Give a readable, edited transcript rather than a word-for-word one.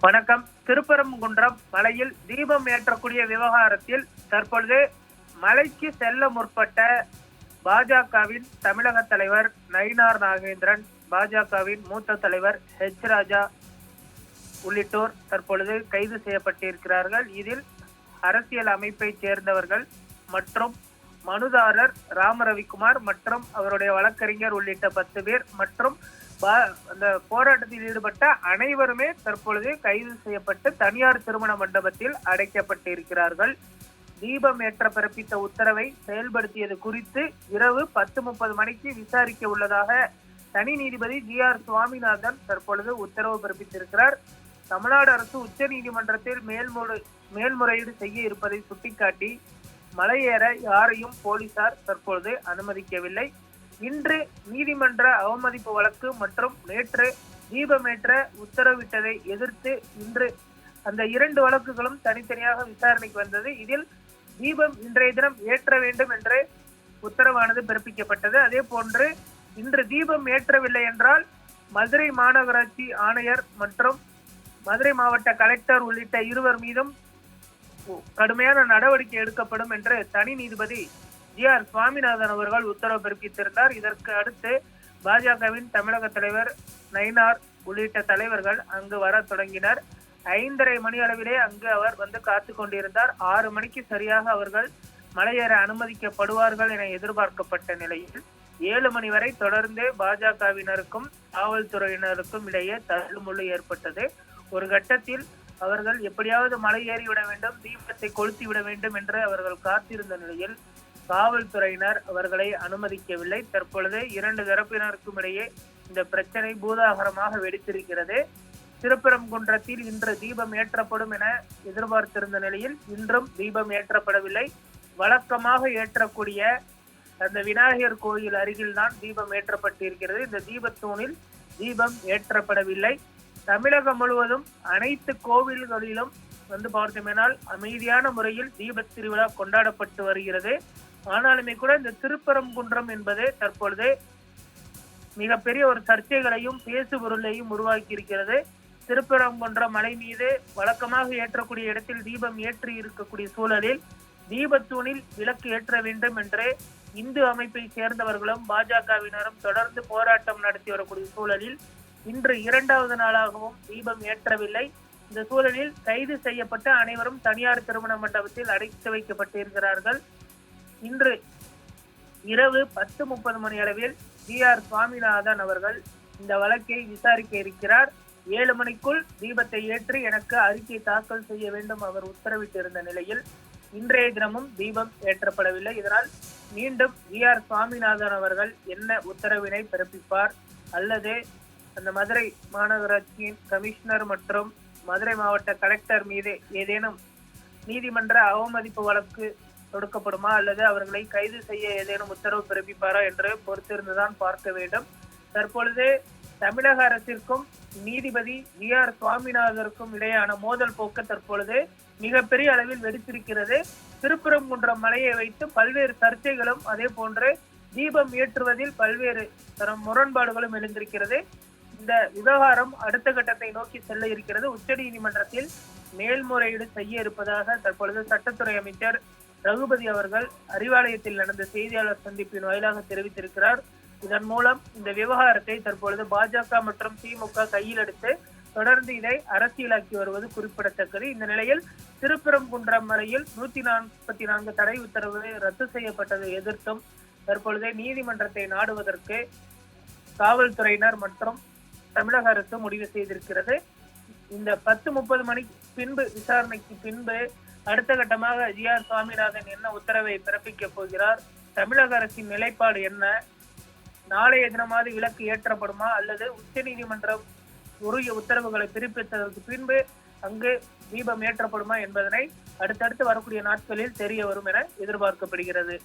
வணக்கம். திருப்பரங்குன்றம் மலையில் தீபம் ஏற்றக்கூடிய விவகாரத்தில் தற்பொழுது மலைக்கு செல்ல முற்பட்ட பாஜகவின் தமிழக தலைவர் நயினார் நாகேந்திரன், பாஜகவின் மூத்த தலைவர் ராஜா உள்ளிட்டோர் தற்பொழுது கைது செய்யப்பட்டிருக்கிறார்கள். இதில் அரசியல் அமைப்பை சேர்ந்தவர்கள் மற்றும் மனுதாரர் ராமரவிக்குமார் மற்றும் அவருடைய வழக்கறிஞர் உள்ளிட்ட 10 பேர் மற்றும் அந்த போராட்டத்தில் ஈடுபட்ட அனைவருமே தற்பொழுது கைது செய்யப்பட்டு தனியார் திருமண மண்டபத்தில் அடைக்கப்பட்டிருக்கிறார்கள். தீபம் ஏற்ற பிறப்பித்த உத்தரவை செயல்படுத்தியது குறித்து இரவு 10:30 மணிக்கு விசாரிக்க உள்ளதாக தனி நீதிபதி GR சுவாமிநாதன் தற்பொழுது உத்தரவு பிறப்பித்திருக்கிறார். தமிழ்நாடு அரசு உச்ச நீதிமன்றத்தில் மேல்முறையீடு செய்ய இருப்பதை சுட்டிக்காட்டி மலையேற யாரையும் போலீசார் தற்பொழுது அனுமதிக்கவில்லை. இன்று நீதிமன்ற அவமதிப்பு வழக்கு மற்றும் நேற்று தீபமேற்ற உத்தரவிட்டதை எதிர்த்து இன்று அந்த 2 வழக்குகளும் தனித்தனியாக விசாரணைக்கு வந்தது. இதில் தீபம் இன்றைய தினம் ஏற்ற வேண்டும் என்று உத்தரவானது பிறப்பிக்கப்பட்டது. அதே போன்று இன்று தீபம் ஏற்றவில்லை என்றால் மதுரை மாநகராட்சி ஆணையர் மற்றும் மதுரை மாவட்ட கலெக்டர் உள்ளிட்ட இருவர் மீதும் கடுமையான நடவடிக்கை எடுக்கப்படும் என்று தனி நீதிபதி GR சுவாமிநாதன் அவர்கள் உத்தரவு பிறப்பித்திருந்தார். இதற்கு அடுத்து பாஜகவின் தமிழக தலைவர் நயினார் உள்ளிட்ட தலைவர்கள் அங்கு வர தொடங்கினர். 5:30 மணி அளவிலே அங்கு அவர் வந்து காத்து கொண்டிருந்தார். 6 மணிக்கு சரியாக அவர்கள் மலையேற அனுமதிக்கப்படுவார்கள் என எதிர்பார்க்கப்பட்ட நிலையில் 7 மணி வரை தொடர்ந்து பாஜகவினருக்கும் காவல்துறையினருக்கும் இடையே தள்ளுமுள்ளு ஏற்பட்டது. ஒரு கட்டத்தில் அவர்கள் எப்படியாவது மலை ஏறிவிட வேண்டும், தீபத்தை கொளுத்தி விட வேண்டும் என்று அவர்கள் காத்திருந்த நிலையில் காவல்துறையினர் அவர்களை அனுமதிக்கவில்லை. தற்பொழுது 2 தரப்பினருக்கும் இடையே இந்த பிரச்சனை பூதாகரமாக வெடித்திருக்கிறது. திருப்பரங்குன்றத்தில் இன்று தீபம் ஏற்றப்படும் என எதிர்பார்த்திருந்த நிலையில் இன்றும் தீபம் ஏற்றப்படவில்லை. வழக்கமாக ஏற்றக்கூடிய அந்த விநாயகர் கோயில் அருகில் தான் தீபம் ஏற்றப்பட்டிருக்கிறது. இந்த தீபத்தூணில் தீபம் ஏற்றப்படவில்லை. தமிழகம் முழுவதும் அனைத்து கோவில்களிலும் வந்து பார்த்தோமேனால் அமைதியான முறையில் தீப திருவிழா கொண்டாடப்பட்டு வருகிறது. ஆனாலுமே கூட இந்த திருப்பரங்குன்றம் என்பது தற்பொழுது மிகப்பெரிய ஒரு சர்ச்சைகளையும் பேசுபொருளையும் உருவாக்கி இருக்கிறது. திருப்பரங்குன்றம் மலை மீது வழக்கமாக ஏற்றக்கூடிய இடத்தில் தீபம் ஏற்றி இருக்கக்கூடிய சூழலில் தீபத்தூணில் விளக்கு ஏற்ற வேண்டும் என்று இந்து அமைப்பை சேர்ந்தவர்களும் பாஜகவினரும் தொடர்ந்து போராட்டம் நடத்தி வரக்கூடிய சூழலில் இன்று 2வது நாளாகவும் தீபம் ஏற்றவில்லை. இந்த சூழலில் கைது செய்யப்பட்ட அனைவரும் தனியார் திருமண மண்டபத்தில் அடைத்து வைக்கப்பட்டிருக்கிறார்கள். இன்று இரவு 10:30 மணி அளவில் GR சுவாமிநாதன் அவர்கள் இந்த வழக்கை விசாரிக்க இருக்கிறார். 7 மணிக்குள் தீபத்தை ஏற்றி எனக்கு அறிக்கை தாக்கல் செய்ய வேண்டும் அவர் உத்தரவிட்டிருந்த நிலையில் இன்றைய தினமும் தீபம் ஏற்றப்படவில்லை. இதனால் மீண்டும் GR சுவாமிநாதன் அவர்கள் என்ன உத்தரவினை பிறப்பிப்பார் அல்லது அந்த மதுரை மாநகராட்சியின் கமிஷனர் மற்றும் மதுரை மாவட்ட கலெக்டர் மீது ஏதேனும் நீதிமன்ற அவமதிப்பு வழக்கு தொடுக்கப்படுமா அல்லது அவர்களை கைது செய்ய ஏதேனும் உத்தரவு பிறப்பிப்பாரா என்று பொறுத்திருந்துதான் பார்க்க வேண்டும். தற்பொழுது தமிழக அரசிற்கும் நீதிபதி GR சுவாமிநாதருக்கும் இடையான மோதல் போக்கு தற்பொழுது மிகப்பெரிய அளவில் வெடித்திருக்கிறது. திருப்பரங்குன்றம் மலையை வைத்து பல்வேறு சர்ச்சைகளும் அதே போன்று தீபம் ஏற்றுவதில் பல்வேறு முரண்பாடுகளும் எழுந்திருக்கிறது. இந்த விவகாரம் அடுத்த கட்டத்தை நோக்கி செல்ல இருக்கிறது. உச்ச நீதிமன்றத்தில் மேல்முறையீடு செய்ய இருப்பதாக தற்பொழுது சட்டத்துறை அமைச்சர் ரகுபதி அவர்கள் அறிவாலயத்தில் நடந்த செய்தியாளர் சந்திப்பின் வாயிலாக தெரிவித்திருக்கிறார். இதன் மூலம் இந்த விவகாரத்தை தற்பொழுது பாஜக மற்றும் திமுக கையில் எடுத்து தொடர்ந்து இதை அரசியலாக்கி வருவது குறிப்பிடத்தக்கது. இந்த நிலையில் திருப்பரங்குன்றம் மலையில் 144 தடை உத்தரவு ரத்து செய்யப்பட்டதை எதிர்த்தும் தற்பொழுது நீதிமன்றத்தை நாடுவதற்கு காவல்துறையினர் மற்றும் தமிழக அரசு முடிவு செய்திருக்கிறது. இந்த 10:30 மணிக்கு பின்பு விசாரணைக்கு பின்பு அடுத்த கட்டமாக GR சுவாமிநாதன் என்ன உத்தரவை பிறப்பிக்க போகிறார், தமிழக அரசின் நிலைப்பாடு என்ன, நாளைய தினமாவது விளக்கு ஏற்றப்படுமா அல்லது உச்ச நீதிமன்றம் உரிய உத்தரவுகளை பிறப்பித்ததற்கு பின்பு அங்கு தீபம் ஏற்றப்படுமா என்பதனை அடுத்தடுத்து வரக்கூடிய நாட்களில் தெரிய வரும் என எதிர்பார்க்கப்படுகிறது.